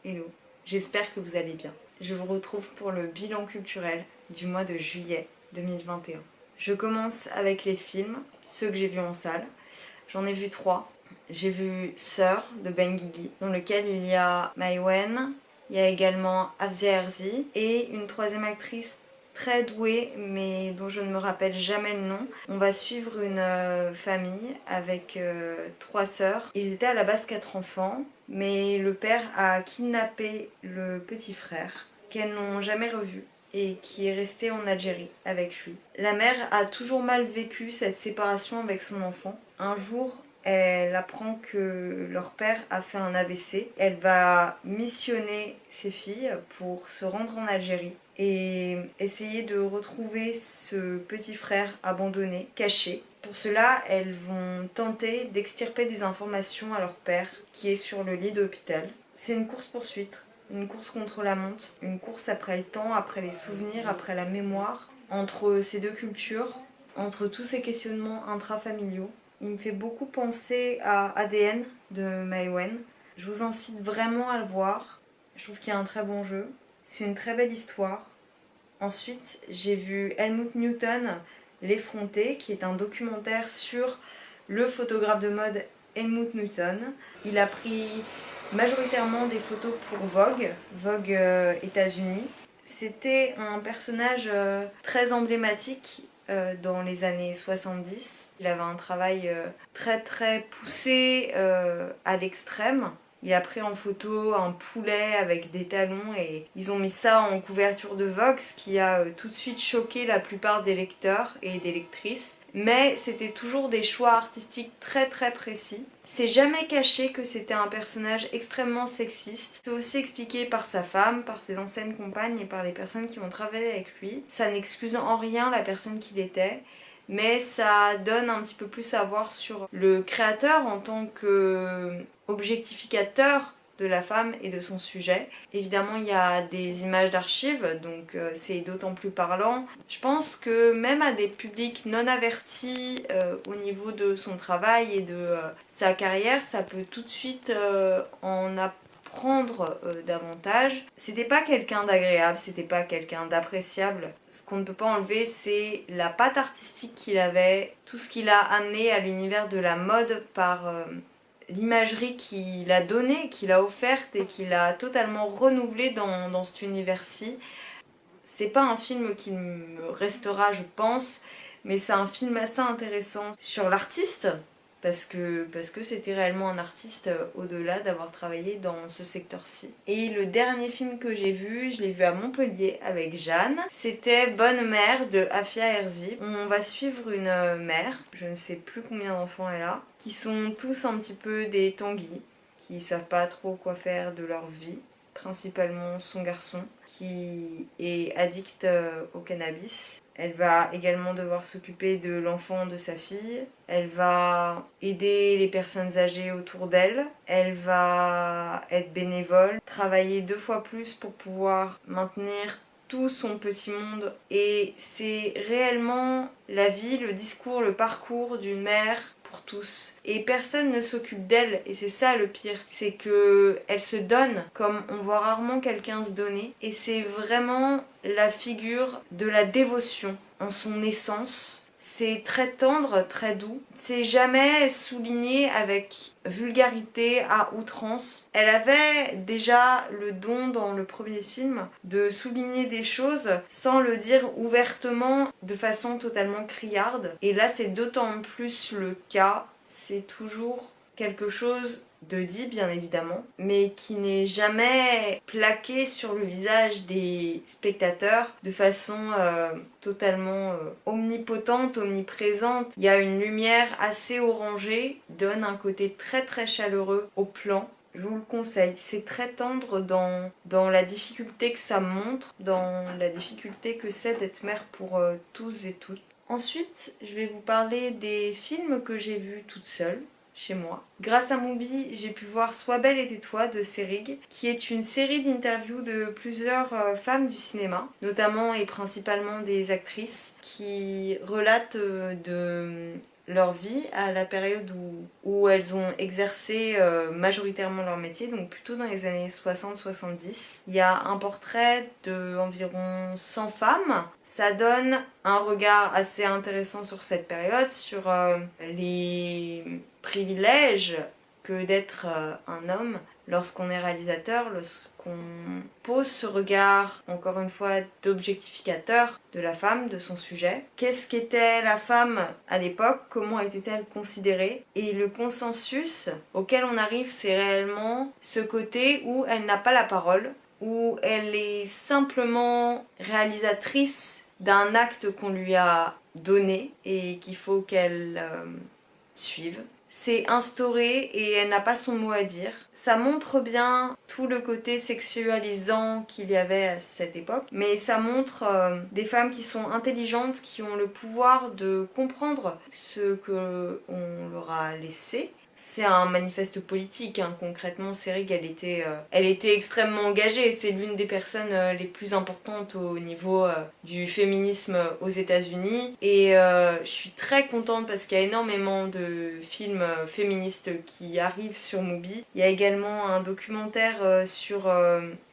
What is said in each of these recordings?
Hello, j'espère que vous allez bien. Je vous retrouve pour le bilan culturel du mois de juillet 2021. Je commence avec les films, ceux que j'ai vus en salle. J'en ai vu 3. J'ai vu Sœur de Benguigui, dans lequel il y a Maïwenn, il y a également Afzia Herzi et une troisième actrice très douée mais dont je ne me rappelle jamais le nom. On va suivre une famille avec 3 sœurs. Ils étaient à la base 4 enfants, mais le père a kidnappé le petit frère qu'elles n'ont jamais revu et qui est resté en Algérie avec lui. La mère a toujours mal vécu cette séparation avec son enfant. Un jour, elle apprend que leur père a fait un AVC. Elle va missionner ses filles pour se rendre en Algérie et essayer de retrouver ce petit frère abandonné, caché. Pour cela, elles vont tenter d'extirper des informations à leur père qui est sur le lit d'hôpital. C'est une course-poursuite, une course contre la montre, une course après le temps, après les souvenirs, après la mémoire, entre ces deux cultures, entre tous ces questionnements intrafamiliaux. Il me fait beaucoup penser à ADN de Maïwenn. Je vous incite vraiment à le voir. Je trouve qu'il y a un très bon jeu. C'est une très belle histoire. Ensuite, j'ai vu Helmut Newton, L'Effronté, qui est un documentaire sur le photographe de mode Helmut Newton. Il a pris majoritairement des photos pour Vogue États-Unis. C'était un personnage très emblématique dans les années 70. Il avait un travail très poussé à l'extrême. Il a pris en photo un poulet avec des talons et ils ont mis ça en couverture de Vogue, ce qui a tout de suite choqué la plupart des lecteurs et des lectrices. Mais c'était toujours des choix artistiques très précis. C'est jamais caché que c'était un personnage extrêmement sexiste. C'est aussi expliqué par sa femme, par ses anciennes compagnes et par les personnes qui ont travaillé avec lui. Ça n'excuse en rien la personne qu'il était, mais ça donne un petit peu plus à voir sur le créateur en tant qu'objectificateur de la femme et de son sujet. Évidemment, il y a des images d'archives, donc c'est d'autant plus parlant. Je pense que même à des publics non avertis au niveau de son travail et de sa carrière, ça peut tout de suite en apprendre davantage. C'était pas quelqu'un d'agréable, c'était pas quelqu'un d'appréciable. Ce qu'on ne peut pas enlever, c'est la patte artistique qu'il avait, tout ce qu'il a amené à l'univers de la mode par l'imagerie qu'il a donnée, qu'il a offerte et qu'il a totalement renouvelée dans cet univers-ci. C'est pas un film qui me restera, je pense, mais c'est un film assez intéressant sur l'artiste, parce que c'était réellement un artiste au-delà d'avoir travaillé dans ce secteur-ci. Et le dernier film que j'ai vu, je l'ai vu à Montpellier avec Jeanne, c'était Bonne Mère de Afia Herzi. On va suivre une mère, je ne sais plus combien d'enfants elle a, qui sont tous un petit peu des tanguis, qui savent pas trop quoi faire de leur vie, principalement son garçon qui est addict au cannabis. Elle va également devoir s'occuper de l'enfant de sa fille. Elle va aider les personnes âgées autour d'elle. Elle va être bénévole, travailler 2 fois plus pour pouvoir maintenir tout son petit monde. Et c'est réellement la vie, le discours, le parcours d'une mère pour tous. Et personne ne s'occupe d'elle, et c'est ça le pire. C'est que elle se donne comme on voit rarement quelqu'un se donner. Et c'est vraiment la figure de la dévotion en son essence. C'est très tendre, très doux. C'est jamais souligné avec vulgarité à outrance. Elle avait déjà le don dans le premier film de souligner des choses sans le dire ouvertement de façon totalement criarde. Et là c'est d'autant plus le cas. C'est toujours quelque chose de dit bien évidemment, mais qui n'est jamais plaqué sur le visage des spectateurs de façon totalement omnipotente, omniprésente. Il y a une lumière assez orangée, donne un côté très chaleureux au plan. Je vous le conseille, c'est très tendre dans la difficulté que ça montre, dans la difficulté que c'est d'être mère pour tous et toutes. Ensuite, je vais vous parler des films que j'ai vus toute seule chez moi. Grâce à Mubi, j'ai pu voir Sois belle et tais-toi de Serig, qui est une série d'interviews de plusieurs femmes du cinéma, notamment et principalement des actrices, qui relatent de leur vie, à la période où elles ont exercé majoritairement leur métier, donc plutôt dans les années 60-70. Il y a un portrait d'environ 100 femmes. Ça donne un regard assez intéressant sur cette période, sur les privilèges que d'être un homme lorsqu'on est réalisateur, lorsqu'on pose ce regard, encore une fois, d'objectificateur de la femme, de son sujet. Qu'est-ce qu'était la femme à l'époque? Comment était-elle considérée? Et le consensus auquel on arrive, c'est réellement ce côté où elle n'a pas la parole, où elle est simplement réalisatrice d'un acte qu'on lui a donné et qu'il faut qu'elle suive. C'est instauré et elle n'a pas son mot à dire. Ça montre bien tout le côté sexualisant qu'il y avait à cette époque, mais ça montre des femmes qui sont intelligentes, qui ont le pouvoir de comprendre ce que on leur a laissé. C'est un manifeste politique, hein. Concrètement, Seyrig, elle était extrêmement engagée. C'est l'une des personnes les plus importantes au niveau du féminisme aux États-Unis. Et je suis très contente parce qu'il y a énormément de films féministes qui arrivent sur Mubi. Il y a également un documentaire sur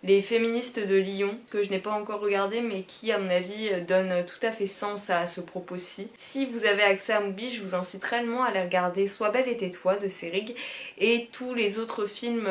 les féministes de Lyon, que je n'ai pas encore regardé, mais qui, à mon avis, donne tout à fait sens à ce propos-ci. Si vous avez accès à Mubi, je vous incite réellement à aller regarder Sois belle et tais-toi de Seyrig et tous les autres films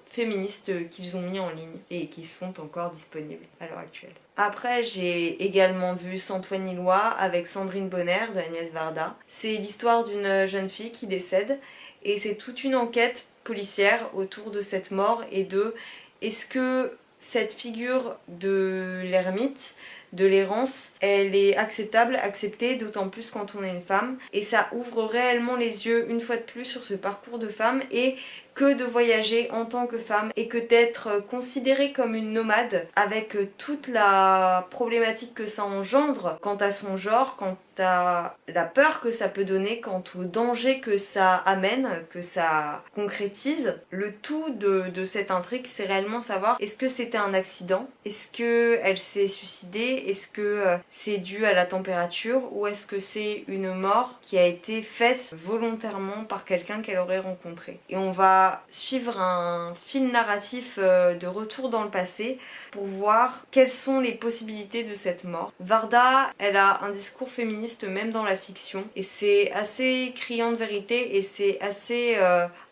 féministes qu'ils ont mis en ligne et qui sont encore disponibles à l'heure actuelle. Après, j'ai également vu Santoine-Illois avec Sandrine Bonner de Agnès Varda. C'est l'histoire d'une jeune fille qui décède et c'est toute une enquête policière autour de cette mort et de est-ce que cette figure de l'ermite, de l'errance, elle est acceptable, acceptée, d'autant plus quand on est une femme. Et ça ouvre réellement les yeux une fois de plus sur ce parcours de femme et que de voyager en tant que femme et que d'être considérée comme une nomade avec toute la problématique que ça engendre quant à son genre, quant à la peur que ça peut donner, quant au danger que ça amène, que ça concrétise. Le tout de cette intrigue, c'est réellement savoir est-ce que c'était un accident, est-ce qu'elle s'est suicidée, est-ce que c'est dû à la température ou est-ce que c'est une mort qui a été faite volontairement par quelqu'un qu'elle aurait rencontré. Et on va suivre un fil narratif de retour dans le passé pour voir quelles sont les possibilités de cette mort. Varda, elle a un discours féministe même dans la fiction et c'est assez criant de vérité et c'est assez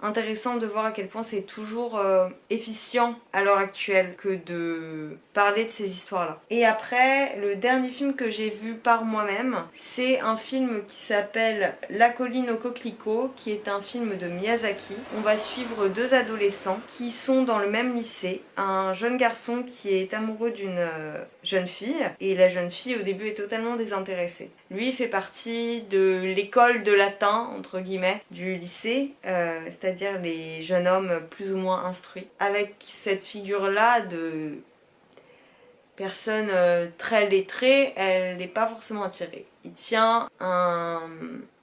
intéressant de voir à quel point c'est toujours efficient à l'heure actuelle que de parler de ces histoires-là. Et après, le dernier film que j'ai vu par moi-même, c'est un film qui s'appelle La colline aux coquelicots, qui est un film de Miyazaki. On va suivre deux adolescents qui sont dans le même lycée. Un jeune garçon qui est amoureux d'une jeune fille et la jeune fille au début est totalement désintéressée. Lui fait partie de l'école de latin, entre guillemets, du lycée, c'est-à-dire les jeunes hommes plus ou moins instruits. Avec cette figure-là de personne très lettrée, elle n'est pas forcément attirée. Il tient un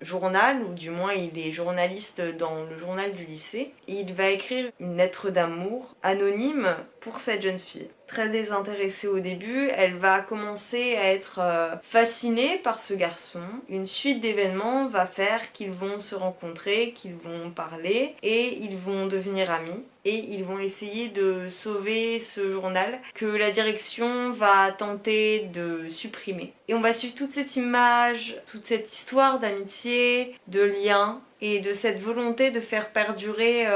journal, ou du moins il est journaliste dans le journal du lycée. Et il va écrire une lettre d'amour anonyme pour cette jeune fille. Très désintéressée au début, elle va commencer à être fascinée par ce garçon. Une suite d'événements va faire qu'ils vont se rencontrer, qu'ils vont parler et ils vont devenir amis. Et ils vont essayer de sauver ce journal que la direction va tenter de supprimer. Et on va suivre toute cette image, toute cette histoire d'amitié, de lien et de cette volonté de faire perdurer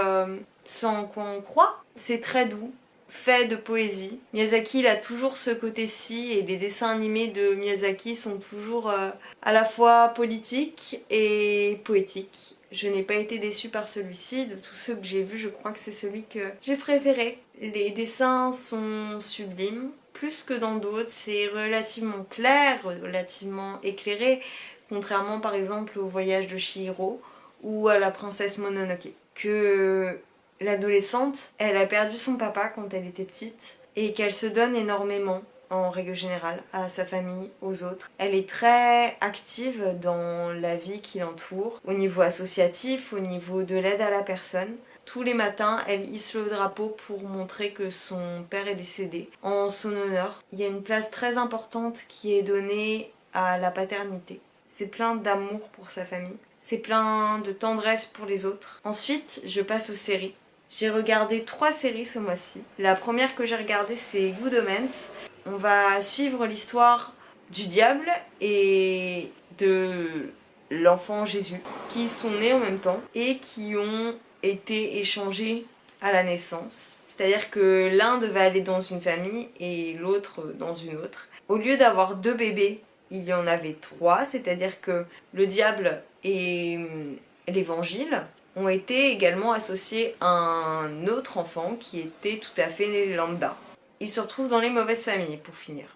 ce en quoi on croit. C'est très doux, fait de poésie. Miyazaki, il a toujours ce côté-ci et les dessins animés de Miyazaki sont toujours à la fois politiques et poétiques. Je n'ai pas été déçue par celui-ci. De tous ceux que j'ai vus, je crois que c'est celui que j'ai préféré. Les dessins sont sublimes. Plus que dans d'autres, c'est relativement clair, relativement éclairé, contrairement par exemple au voyage de Chihiro ou à la princesse Mononoke. Que l'adolescente, elle a perdu son papa quand elle était petite et qu'elle se donne énormément en règle générale, à sa famille, aux autres. Elle est très active dans la vie qui l'entoure, au niveau associatif, au niveau de l'aide à la personne. Tous les matins, elle hisse le drapeau pour montrer que son père est décédé. En son honneur, il y a une place très importante qui est donnée à la paternité. C'est plein d'amour pour sa famille. c'est plein de tendresse pour les autres. Ensuite, je passe aux séries. J'ai regardé 3 séries ce mois-ci. La première que j'ai regardée, c'est Good Omens. On va suivre l'histoire du diable et de l'enfant Jésus, qui sont nés en même temps et qui ont été échangés à la naissance. C'est-à-dire que l'un devait aller dans une famille et l'autre dans une autre. Au lieu d'avoir 2 bébés, il y en avait 3, c'est-à-dire que le diable et l'évangile ont été également associés à un autre enfant qui était tout à fait lambda. Ils se retrouvent dans les mauvaises familles pour finir.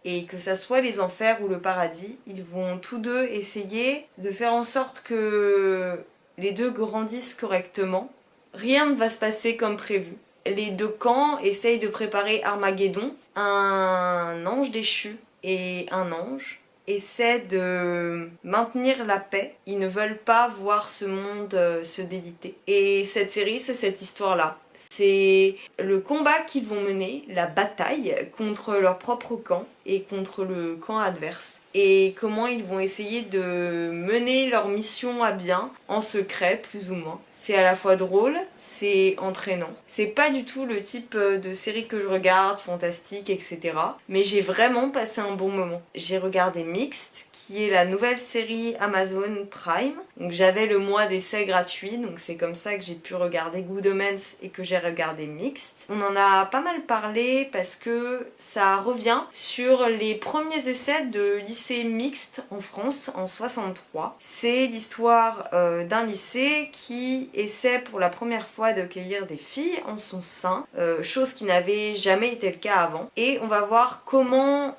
Et que ça soit les enfers ou le paradis, ils vont tous deux essayer de faire en sorte que les deux grandissent correctement. Rien ne va se passer comme prévu. Les 2 camps essayent de préparer Armageddon. Un ange déchu et un ange essaient de maintenir la paix. Ils ne veulent pas voir ce monde se déliter. Et cette série, c'est cette histoire-là. C'est le combat qu'ils vont mener, la bataille contre leur propre camp et contre le camp adverse. Et comment ils vont essayer de mener leur mission à bien, en secret plus ou moins. C'est à la fois drôle, c'est entraînant. C'est pas du tout le type de série que je regarde, fantastique, etc. Mais j'ai vraiment passé un bon moment. J'ai regardé Mixed, qui est la nouvelle série Amazon Prime. Donc j'avais le mois d'essai gratuit, donc c'est comme ça que j'ai pu regarder Good Omens et que j'ai regardé Mixed. On en a pas mal parlé parce que ça revient sur les premiers essais de lycée mixte en France en 63. C'est l'histoire d'un lycée qui essaie pour la première fois d'accueillir des filles en son sein, chose qui n'avait jamais été le cas avant. Et on va voir comment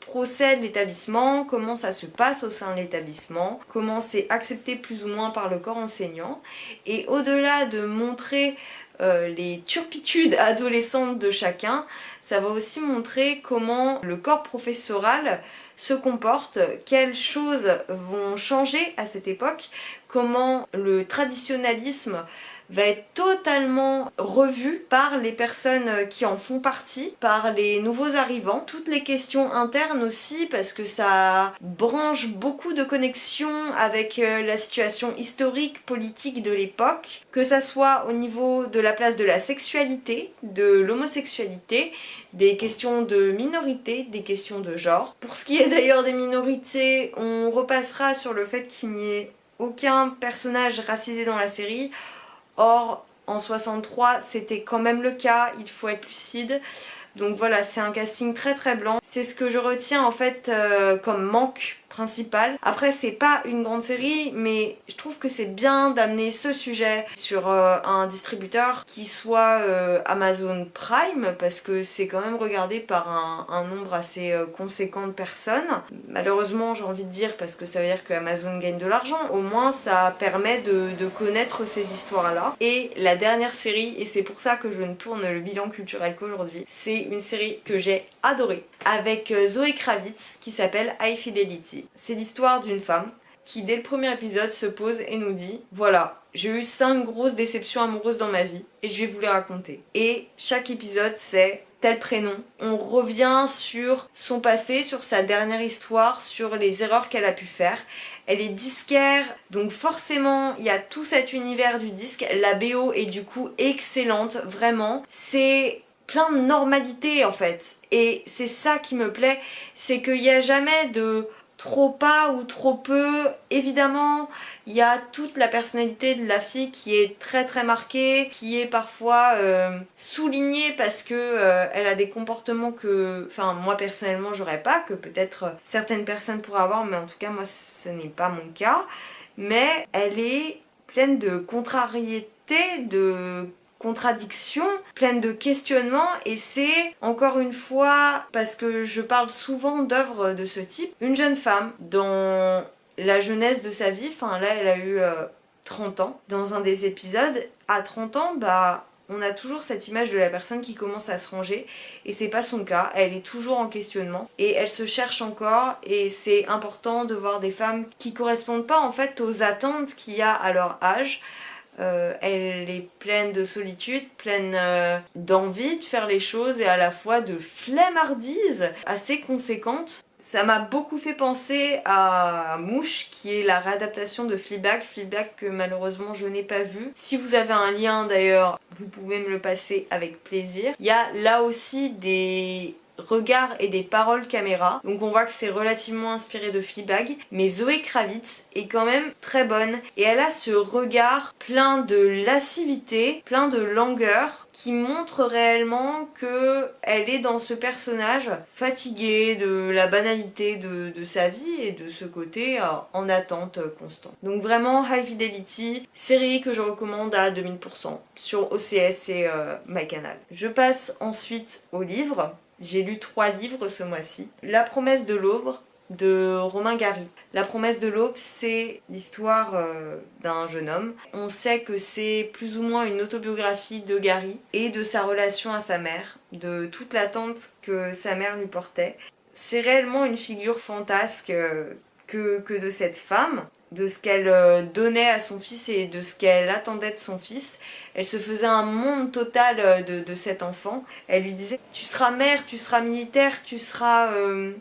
procède l'établissement, comment ça se passe au sein de l'établissement, comment c'est accepté plus ou moins par le corps enseignant. Et au-delà de montrer les turpitudes adolescentes de chacun, ça va aussi montrer comment le corps professoral se comporte, quelles choses vont changer à cette époque, comment le traditionnalisme va être totalement revu par les personnes qui en font partie, par les nouveaux arrivants. Toutes les questions internes aussi, parce que ça branche beaucoup de connexions avec la situation historique, politique de l'époque, que ça soit au niveau de la place de la sexualité, de l'homosexualité, des questions de minorité, des questions de genre. Pour ce qui est d'ailleurs des minorités, on repassera sur le fait qu'il n'y ait aucun personnage racisé dans la série. Or, en 63, c'était quand même le cas, il faut être lucide. Donc voilà, c'est un casting très très blanc. C'est ce que je retiens en fait comme manque principal. Après, c'est pas une grande série, mais je trouve que c'est bien d'amener ce sujet sur un distributeur qui soit Amazon Prime, parce que c'est quand même regardé par un nombre assez conséquent de personnes. Malheureusement, j'ai envie de dire, parce que ça veut dire que Amazon gagne de l'argent, au moins ça permet de connaître ces histoires-là. Et la dernière série, et c'est pour ça que je ne tourne le bilan culturel qu'aujourd'hui, c'est une série que j'ai adorée, avec Zoé Kravitz, qui s'appelle High Fidelity. C'est l'histoire d'une femme qui, dès le premier épisode, se pose et nous dit « Voilà, j'ai eu 5 grosses déceptions amoureuses dans ma vie et je vais vous les raconter. » Et chaque épisode, c'est tel prénom. On revient sur son passé, sur sa dernière histoire, sur les erreurs qu'elle a pu faire. Elle est disquaire, donc forcément, il y a tout cet univers du disque. La BO est du coup excellente, vraiment. C'est plein de normalité en fait. Et c'est ça qui me plaît, c'est qu'il n'y a jamais de trop pas ou trop peu. Évidemment, il y a toute la personnalité de la fille qui est très très marquée, qui est parfois soulignée parce que elle a des comportements que, enfin moi personnellement j'aurais pas, que peut-être certaines personnes pourraient avoir, mais en tout cas moi ce n'est pas mon cas. Mais elle est pleine de contrariétés, de contradictions, pleine de questionnements, et c'est, encore une fois, parce que je parle souvent d'œuvres de ce type, une jeune femme dans la jeunesse de sa vie, enfin là elle a eu 30 ans, dans un des épisodes, à 30 ans, bah on a toujours cette image de la personne qui commence à se ranger, et c'est pas son cas, elle est toujours en questionnement, et elle se cherche encore, et c'est important de voir des femmes qui correspondent pas en fait aux attentes qu'il y a à leur âge. Elle est pleine de solitude, pleine d'envie de faire les choses et à la fois de flemmardise assez conséquente. Ça m'a beaucoup fait penser à Mouche, qui est la réadaptation de Fleabag, Fleabag que malheureusement je n'ai pas vu. Si vous avez un lien d'ailleurs, vous pouvez me le passer avec plaisir. Il y a là aussi des regards et des paroles caméra, donc on voit que c'est relativement inspiré de Fleabag, mais Zoé Kravitz est quand même très bonne et elle a ce regard plein de lascivité, plein de langueur, qui montre réellement que elle est dans ce personnage fatigué de la banalité de sa vie et de ce côté en attente constante. Donc vraiment High Fidelity, série que je recommande à 2000% sur OCS et MyCanal. Je passe ensuite au livre. J'ai lu 3 livres ce mois-ci. La promesse de l'aube de Romain Gary. La promesse de l'aube, c'est l'histoire d'un jeune homme. On sait que c'est plus ou moins une autobiographie de Gary et de sa relation à sa mère, de toute l'attente que sa mère lui portait. C'est réellement une figure fantasque que de cette femme, de ce qu'elle donnait à son fils et de ce qu'elle attendait de son fils. Elle se faisait un monde total de cet enfant. Elle lui disait « Tu seras mère, tu seras militaire, tu seras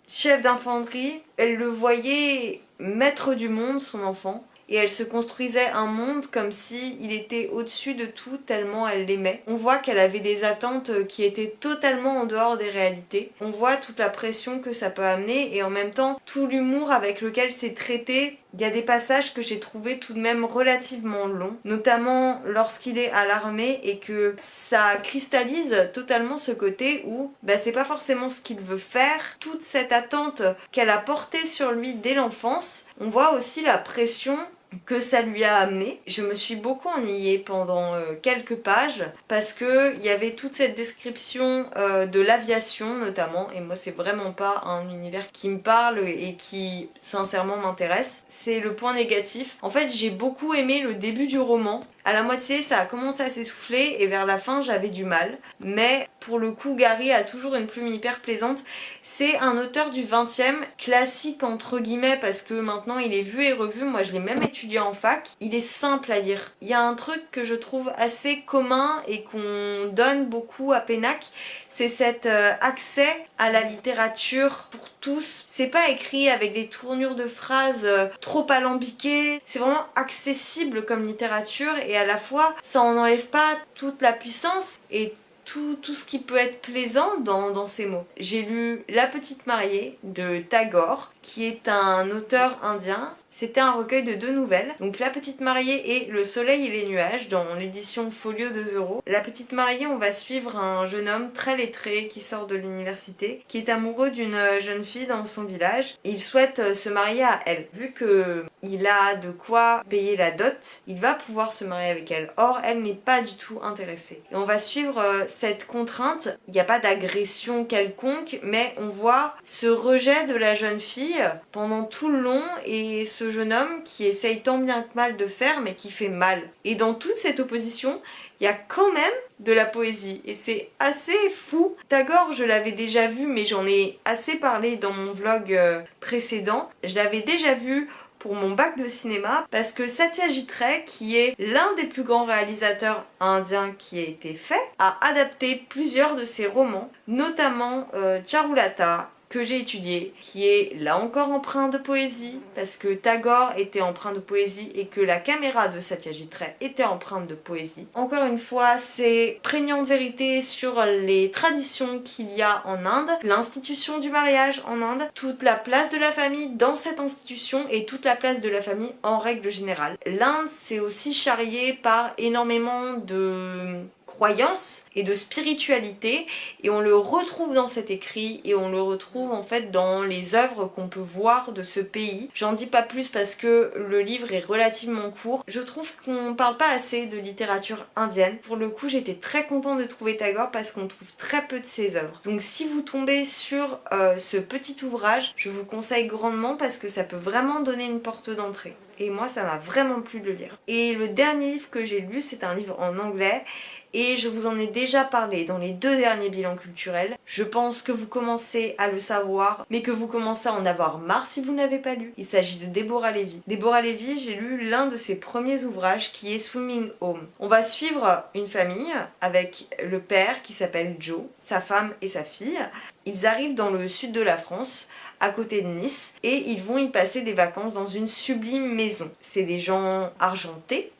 chef d'infanterie ». Elle le voyait maître du monde, son enfant. Et elle se construisait un monde comme si il était au-dessus de tout tellement elle l'aimait. On voit qu'elle avait des attentes qui étaient totalement en dehors des réalités. On voit toute la pression que ça peut amener et en même temps tout l'humour avec lequel c'est traité. Il y a des passages que j'ai trouvé tout de même relativement longs, notamment lorsqu'il est à l'armée et que ça cristallise totalement ce côté où c'est pas forcément ce qu'il veut faire. Toute cette attente qu'elle a portée sur lui dès l'enfance, on voit aussi la pression que ça lui a amené. Je me suis beaucoup ennuyée pendant quelques pages parce que il y avait toute cette description de l'aviation notamment, et moi c'est vraiment pas un univers qui me parle et qui sincèrement m'intéresse. C'est le point négatif. En fait, j'ai beaucoup aimé le début du roman. À la moitié, ça a commencé à s'essouffler et vers la fin, j'avais du mal. Mais pour le coup, Gary a toujours une plume hyper plaisante. C'est un auteur du 20e, classique entre guillemets, parce que maintenant il est vu et revu. Moi, je l'ai même étudié en fac. Il est simple à lire. Il y a un truc que je trouve assez commun et qu'on donne beaucoup à Pénac, c'est cet accès à la littérature pour tous. C'est pas écrit avec des tournures de phrases trop alambiquées. C'est vraiment accessible comme littérature et à la fois, ça en enlève pas toute la puissance et tout ce qui peut être plaisant dans ces mots. J'ai lu La Petite Mariée de Tagore, qui est un auteur indien. C'était un recueil de 2 nouvelles, donc La Petite Mariée et Le Soleil et les Nuages dans l'édition Folio 2 €. La Petite Mariée, on va suivre un jeune homme très lettré qui sort de l'université, qui est amoureux d'une jeune fille dans son village. Il souhaite se marier à elle. Vu que il a de quoi payer la dot, il va pouvoir se marier avec elle. Or, elle n'est pas du tout intéressée. Et on va suivre cette contrainte. Il n'y a pas d'agression quelconque, mais on voit ce rejet de la jeune fille pendant tout le long et ce jeune homme qui essaye tant bien que mal de faire mais qui fait mal. Et dans toute cette opposition, il y a quand même de la poésie et c'est assez fou. Tagore, je l'avais déjà vu mais j'en ai assez parlé dans mon vlog précédent. Je l'avais déjà vu pour mon bac de cinéma parce que Satyajit Ray, qui est l'un des plus grands réalisateurs indiens qui a été fait, a adapté plusieurs de ses romans, notamment Charulata, que j'ai étudié, qui est là encore empreint de poésie, parce que Tagore était empreint de poésie et que la caméra de Satyajit Ray était empreinte de poésie. Encore une fois, c'est prégnant de vérité sur les traditions qu'il y a en Inde, l'institution du mariage en Inde, toute la place de la famille dans cette institution et toute la place de la famille en règle générale. L'Inde, c'est aussi charrié par énormément de croyance et de spiritualité et on le retrouve dans cet écrit et on le retrouve en fait dans les œuvres qu'on peut voir de ce pays. J'en dis pas plus parce que le livre est relativement court. Je trouve qu'on parle pas assez de littérature indienne. Pour le coup, j'étais très contente de trouver Tagore parce qu'on trouve très peu de ses œuvres. Donc si vous tombez sur ce petit ouvrage, je vous conseille grandement parce que ça peut vraiment donner une porte d'entrée. Et moi, ça m'a vraiment plu de le lire. Et le dernier livre que j'ai lu, c'est un livre en anglais et je vous en ai déjà parlé dans les 2 derniers bilans culturels. Je pense que vous commencez à le savoir, mais que vous commencez à en avoir marre si vous n'avez pas lu. Il s'agit de Deborah Levy. Deborah Levy, j'ai lu l'un de ses premiers ouvrages qui est Swimming Home. On va suivre une famille avec le père qui s'appelle Joe, sa femme et sa fille. Ils arrivent dans le sud de la France à côté de Nice et ils vont y passer des vacances dans une sublime maison. C'est des gens argentés.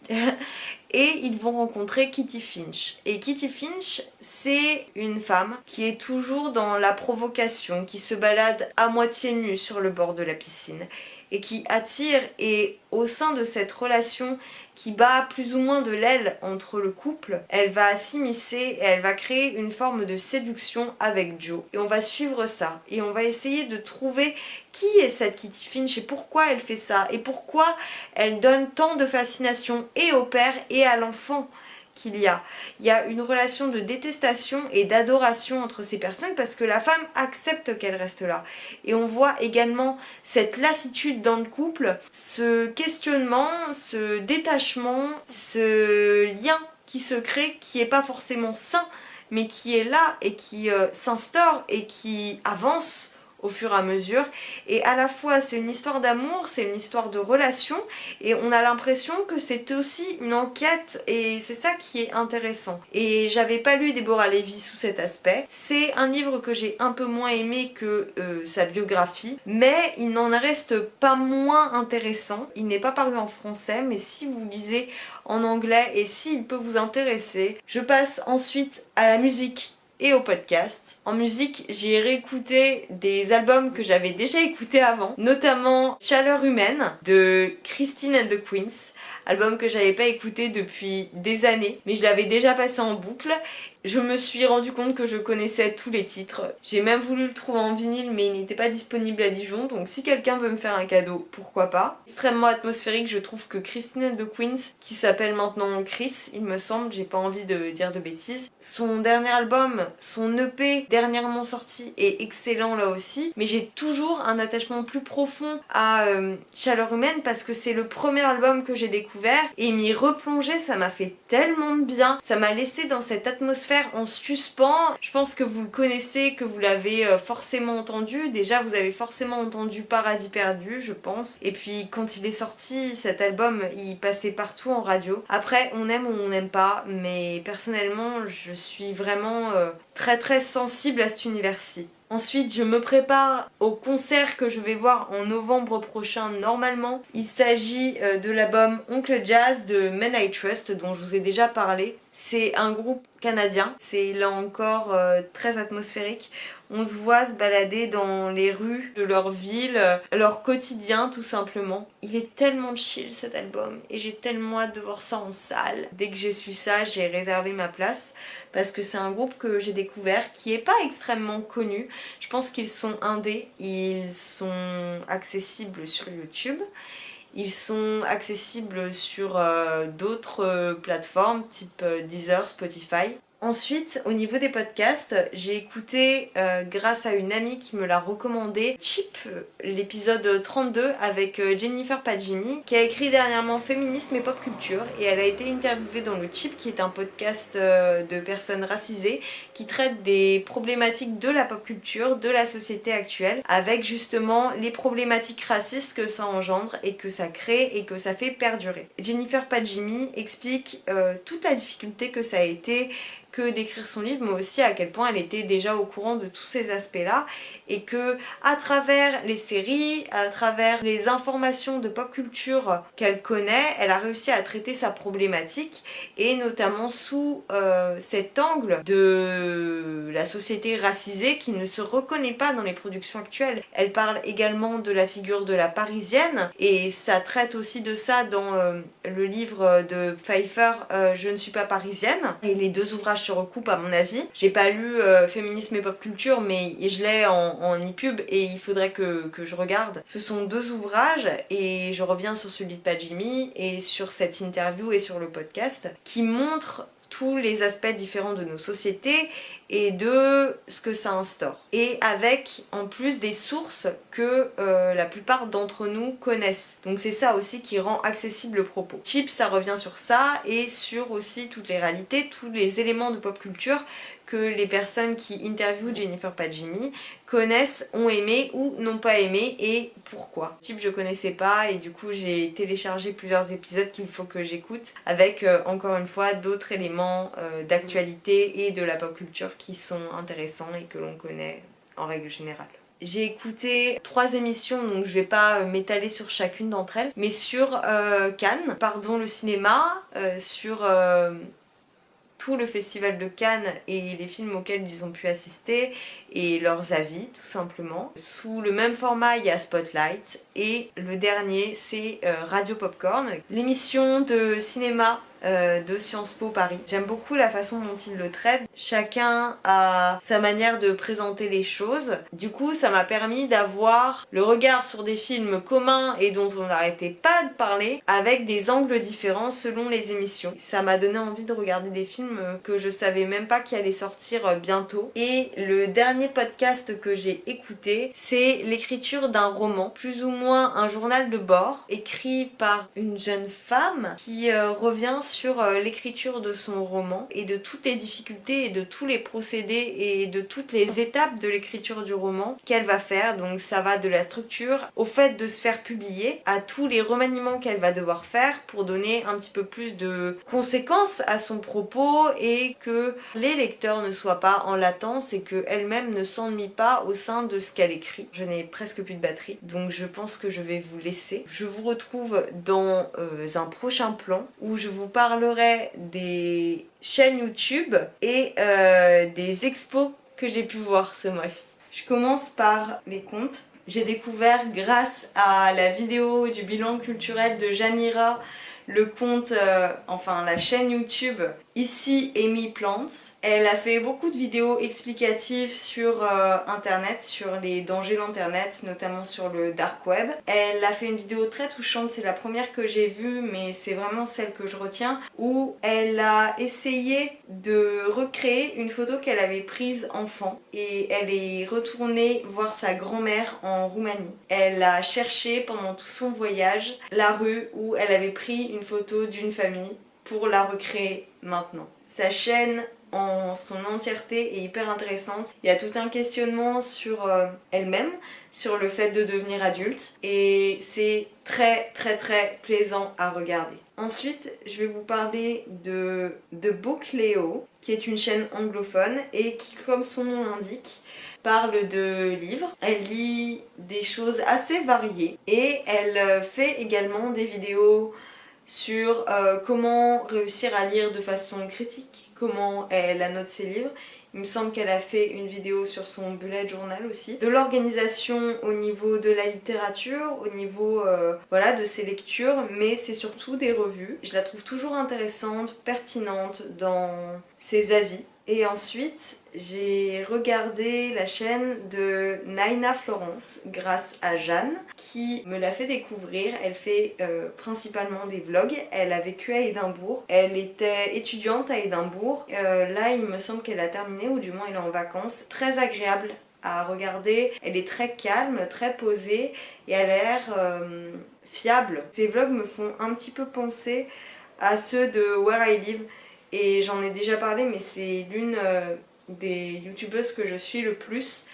Et ils vont rencontrer Kitty Finch. Et Kitty Finch, c'est une femme qui est toujours dans la provocation, qui se balade à moitié nue sur le bord de la piscine et qui attire, et au sein de cette relation qui bat plus ou moins de l'aile entre le couple, elle va s'immiscer et elle va créer une forme de séduction avec Joe. Et on va suivre ça et on va essayer de trouver qui est cette Kitty Finch et pourquoi elle fait ça et pourquoi elle donne tant de fascination et au père et à l'enfant qu'il y a. Il y a une relation de détestation et d'adoration entre ces personnes parce que la femme accepte qu'elle reste là. Et on voit également cette lassitude dans le couple, ce questionnement, ce détachement, ce lien qui se crée, qui n'est pas forcément sain, mais qui est là et qui s'instaure et qui avance au fur et à mesure. Et à la fois c'est une histoire d'amour, c'est une histoire de relation et on a l'impression que c'est aussi une enquête et c'est ça qui est intéressant. Et j'avais pas lu Deborah Levy sous cet aspect. C'est un livre que j'ai un peu moins aimé que sa biographie, mais il n'en reste pas moins intéressant. Il n'est pas paru en français, mais si vous lisez en anglais et s'il peut vous intéresser. Je passe ensuite à la musique et au podcast. En musique, j'ai réécouté des albums que j'avais déjà écoutés avant, notamment Chaleur humaine de Christine and the Queens, album que j'avais pas écouté depuis des années, mais je l'avais déjà passé en boucle. Je me suis rendu compte que je connaissais tous les titres. J'ai même voulu le trouver en vinyle, mais il n'était pas disponible à Dijon, donc si quelqu'un veut me faire un cadeau, pourquoi pas. Extrêmement atmosphérique, je trouve que Christine and the Queens, qui s'appelle maintenant Chris, il me semble, j'ai pas envie de dire de bêtises. Son dernier album, son EP dernièrement sorti, est excellent là aussi, mais j'ai toujours un attachement plus profond à Chaleur humaine parce que c'est le premier album que j'ai découvert et m'y replonger, ça m'a fait tellement de bien, ça m'a laissé dans cette atmosphère en suspens. Je pense que vous le connaissez, que vous l'avez forcément entendu. Déjà, vous avez forcément entendu Paradis perdu, je pense. Et puis, quand il est sorti, cet album, il passait partout en radio. Après, on aime ou on n'aime pas, mais personnellement, je suis vraiment très très sensible à cet univers-ci. Ensuite, je me prépare au concert que je vais voir en novembre prochain normalement. Il s'agit de l'album Oncle Jazz de Men I Trust dont je vous ai déjà parlé. C'est un groupe canadien, c'est là encore très atmosphérique. On se voit se balader dans les rues de leur ville, leur quotidien tout simplement. Il est tellement chill cet album et j'ai tellement hâte de voir ça en salle. Dès que j'ai su ça, j'ai réservé ma place parce que c'est un groupe que j'ai découvert qui est pas extrêmement connu. Je pense qu'ils sont indés, ils sont accessibles sur YouTube. Ils sont accessibles sur d'autres plateformes type Deezer, Spotify. Ensuite, au niveau des podcasts, j'ai écouté, grâce à une amie qui me l'a recommandé, Chip, l'épisode 32 avec Jennifer Padjimi, qui a écrit dernièrement Féminisme et Pop Culture, et elle a été interviewée dans le Chip, qui est un podcast de personnes racisées, qui traite des problématiques de la pop culture, de la société actuelle, avec justement les problématiques racistes que ça engendre, et que ça crée, et que ça fait perdurer. Jennifer Padjimi explique toute la difficulté que ça a été que d'écrire son livre, mais aussi à quel point elle était déjà au courant de tous ces aspects-là et que à travers les séries, à travers les informations de pop culture qu'elle connaît, elle a réussi à traiter sa problématique et notamment sous cet angle de la société racisée qui ne se reconnaît pas dans les productions actuelles. Elle parle également de la figure de la Parisienne et ça traite aussi de ça dans le livre de Pfeiffer, Je ne suis pas parisienne, et les deux ouvrages se recoupent à mon avis. J'ai pas lu Féminisme et Pop Culture, mais je l'ai en e-pub et il faudrait que je regarde. Ce sont deux ouvrages et je reviens sur celui de Padjimi et sur cette interview et sur le podcast qui montrent tous les aspects différents de nos sociétés et de ce que ça instaure. Et avec en plus des sources que la plupart d'entre nous connaissent. Donc c'est ça aussi qui rend accessible le propos. Chip, ça revient sur ça et sur aussi toutes les réalités, tous les éléments de pop culture que les personnes qui interviewent Jennifer Padjimi connaissent, ont aimé ou n'ont pas aimé et pourquoi. Chip je connaissais pas et du coup j'ai téléchargé plusieurs épisodes qu'il faut que j'écoute avec encore une fois d'autres éléments d'actualité et de la pop culture qui sont intéressants et que l'on connaît en règle générale. J'ai écouté 3 émissions, donc je vais pas m'étaler sur chacune d'entre elles, mais sur Cannes, pardon le cinéma, sur tout le festival de Cannes et les films auxquels ils ont pu assister et leurs avis tout simplement. Sous le même format il y a Spotlight et le dernier c'est Radio Popcorn, l'émission de cinéma de Sciences Po Paris. J'aime beaucoup la façon dont ils le traitent. Chacun a sa manière de présenter les choses. Du coup, ça m'a permis d'avoir le regard sur des films communs et dont on n'arrêtait pas de parler avec des angles différents selon les émissions. Ça m'a donné envie de regarder des films que je savais même pas qui allaient sortir bientôt. Et le dernier podcast que j'ai écouté, c'est l'écriture d'un roman, plus ou moins un journal de bord, écrit par une jeune femme qui revient sur l'écriture de son roman et de toutes les difficultés et de tous les procédés et de toutes les étapes de l'écriture du roman qu'elle va faire. Donc ça va de la structure au fait de se faire publier, à tous les remaniements qu'elle va devoir faire pour donner un petit peu plus de conséquences à son propos et que les lecteurs ne soient pas en latence et qu'elle-même ne s'ennuie pas au sein de ce qu'elle écrit. Je n'ai presque plus de batterie, donc je pense que je vais vous laisser. Je vous retrouve dans un prochain plan où je vous parlerai des chaînes YouTube et des expos que j'ai pu voir ce mois-ci. Je commence par les comptes. J'ai découvert grâce à la vidéo du bilan culturel de Janira le compte, enfin la chaîne YouTube Ici Amy Plants. Elle a fait beaucoup de vidéos explicatives sur internet, sur les dangers d'internet, notamment sur le dark web. Elle a fait une vidéo très touchante, c'est la première que j'ai vue mais c'est vraiment celle que je retiens, où elle a essayé de recréer une photo qu'elle avait prise enfant et elle est retournée voir sa grand-mère en Roumanie. Elle a cherché pendant tout son voyage la rue où elle avait pris une photo d'une famille pour la recréer maintenant. Sa chaîne en son entièreté est hyper intéressante. Il y a tout un questionnement sur elle-même, sur le fait de devenir adulte et c'est très plaisant à regarder. Ensuite, je vais vous parler de The Book Léo, qui est une chaîne anglophone et qui, comme son nom l'indique, parle de livres. Elle lit des choses assez variées et elle fait également des vidéos sur comment réussir à lire de façon critique, comment elle annote ses livres. Il me semble qu'elle a fait une vidéo sur son bullet journal aussi. De l'organisation au niveau de la littérature, au niveau voilà, de ses lectures, mais c'est surtout des revues. Je la trouve toujours intéressante, pertinente dans ses avis. Et ensuite, j'ai regardé la chaîne de Naina Florence grâce à Jeanne qui me l'a fait découvrir. Elle fait principalement des vlogs. Elle a vécu à Édimbourg. Elle était étudiante à Édimbourg. Là, il me semble qu'elle a terminé ou du moins elle est en vacances. Très agréable à regarder. Elle est très calme, très posée et elle a l'air fiable. Ces vlogs me font un petit peu penser à ceux de Where I Live. Et j'en ai déjà parlé, mais c'est l'une des youtubeuses que je suis le plus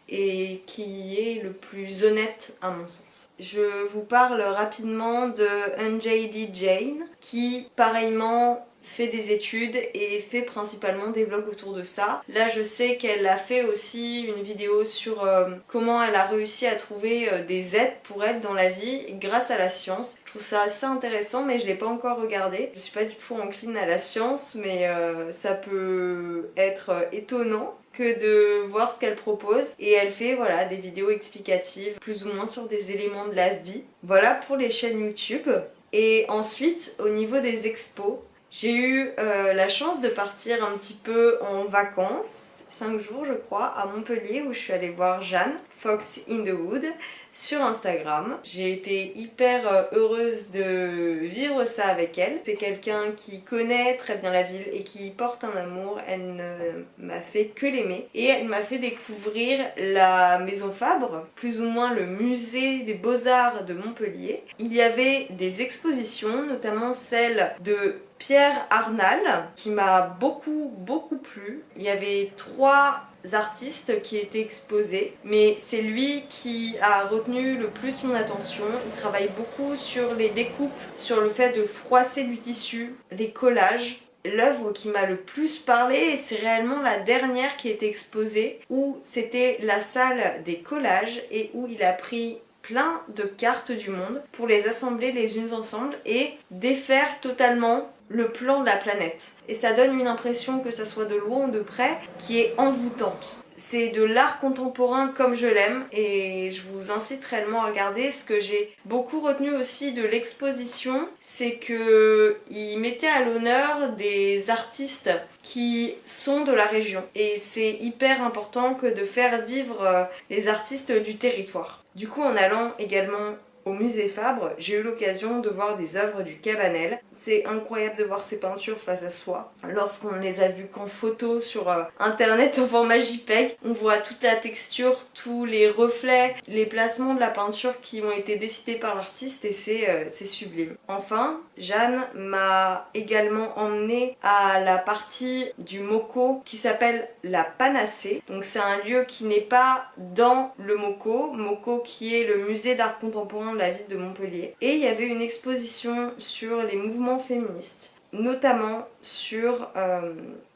et qui est le plus honnête à mon sens. Je vous parle rapidement de NJD Jane qui pareillement fait des études et fait principalement des vlogs autour de ça. Là je sais qu'elle a fait aussi une vidéo sur comment elle a réussi à trouver des aides pour elle dans la vie grâce à la science. Je trouve ça assez intéressant mais je l'ai pas encore regardé. Je suis pas du tout encline à la science mais ça peut être étonnant que de voir ce qu'elle propose et elle fait voilà des vidéos explicatives plus ou moins sur des éléments de la vie. Voilà pour les chaînes YouTube. Et ensuite au niveau des expos, j'ai eu la chance de partir un petit peu en vacances, 5 jours je crois, à Montpellier où je suis allée voir Jeanne, Fox in the Wood, sur Instagram. J'ai été hyper heureuse de vivre ça avec elle. C'est quelqu'un qui connaît très bien la ville et qui porte un amour. Elle ne m'a fait que l'aimer. Et elle m'a fait découvrir la Maison Fabre, plus ou moins le musée des Beaux-Arts de Montpellier. Il y avait des expositions, notamment celle de Pierre Arnal, qui m'a beaucoup plu. Il y avait 3 artistes qui étaient exposés, mais c'est lui qui a retenu le plus mon attention. Il travaille beaucoup sur les découpes, sur le fait de froisser du tissu, les collages. l'œuvre qui m'a le plus parlé et c'est réellement la dernière qui est exposée où c'était la salle des collages et où il a pris plein de cartes du monde pour les assembler les unes ensemble et défaire totalement le plan de la planète. Et ça donne une impression, que ça soit de loin ou de près, qui est envoûtante. C'est de l'art contemporain comme je l'aime et je vous incite réellement à regarder. Ce que j'ai beaucoup retenu aussi de l'exposition, c'est que il mettait à l'honneur des artistes qui sont de la région. Et c'est hyper important que de faire vivre les artistes du territoire. Du coup, en allant également au musée Fabre, j'ai eu l'occasion de voir des œuvres du Cabanel. C'est incroyable de voir ces peintures face à soi. Lorsqu'on ne les a vues qu'en photo sur internet en format JPEG, on voit toute la texture, tous les reflets, les placements de la peinture qui ont été décidés par l'artiste et c'est sublime. Enfin, Jeanne m'a également emmenée à la partie du MoCo qui s'appelle la Panacée. Donc c'est un lieu qui n'est pas dans le MoCo qui est le musée d'art contemporain de la ville de Montpellier. Et il y avait une exposition sur les mouvements féministes, notamment sur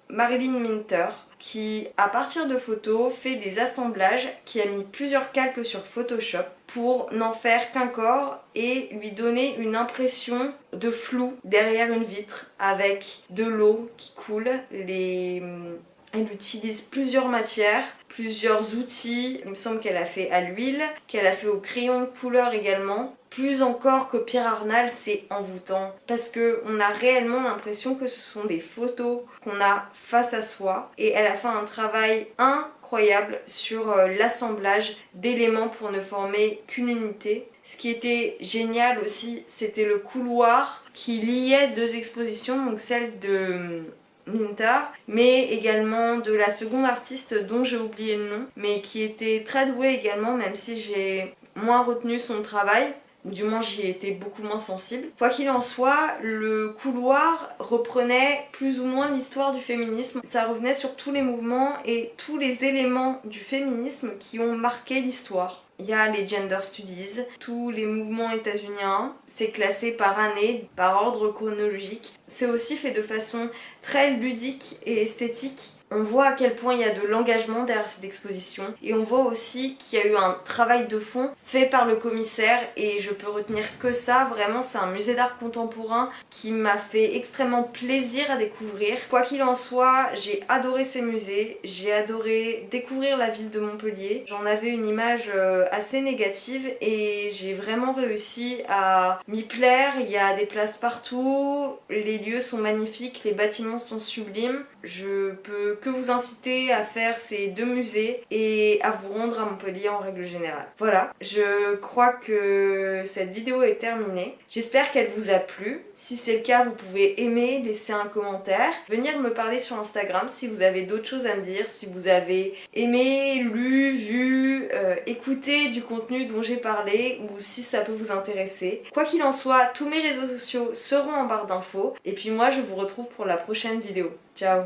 Marilyn Minter, qui, à partir de photos, fait des assemblages, qui a mis plusieurs calques sur Photoshop pour n'en faire qu'un corps et lui donner une impression de flou derrière une vitre avec de l'eau qui coule. Elle utilise plusieurs matières, plusieurs outils. Il me semble qu'elle a fait à l'huile, qu'elle a fait au crayon de couleur également. Plus encore que Pierre Arnal, c'est envoûtant parce qu'on a réellement l'impression que ce sont des photos qu'on a face à soi. Et elle a fait un travail incroyable sur l'assemblage d'éléments pour ne former qu'une unité. Ce qui était génial aussi, c'était le couloir qui liait deux expositions, donc celle de Minter, mais également de la seconde artiste dont j'ai oublié le nom, mais qui était très douée également, même si j'ai moins retenu son travail. Du moins j'y étais beaucoup moins sensible. Quoi qu'il en soit, le couloir reprenait plus ou moins l'histoire du féminisme. Ça revenait sur tous les mouvements et tous les éléments du féminisme qui ont marqué l'histoire. Il y a les gender studies, tous les mouvements états-uniens, c'est classé par année, par ordre chronologique. C'est aussi fait de façon très ludique et esthétique. On voit à quel point il y a de l'engagement derrière cette exposition et on voit aussi qu'il y a eu un travail de fond fait par le commissaire et je peux retenir que ça. Vraiment, c'est un musée d'art contemporain qui m'a fait extrêmement plaisir à découvrir. Quoi qu'il en soit, j'ai adoré ces musées, j'ai adoré découvrir la ville de Montpellier. J'en avais une image assez négative et j'ai vraiment réussi à m'y plaire. Il y a des places partout, les lieux sont magnifiques, les bâtiments sont sublimes. Je peux que vous inciter à faire ces deux musées et à vous rendre à Montpellier en règle générale. Voilà, je crois que cette vidéo est terminée. J'espère qu'elle vous a plu. Si c'est le cas, vous pouvez aimer, laisser un commentaire, venir me parler sur Instagram si vous avez d'autres choses à me dire, si vous avez aimé, lu, vu, écouté du contenu dont j'ai parlé ou si ça peut vous intéresser. Quoi qu'il en soit, tous mes réseaux sociaux seront en barre d'infos et puis moi je vous retrouve pour la prochaine vidéo. Ciao!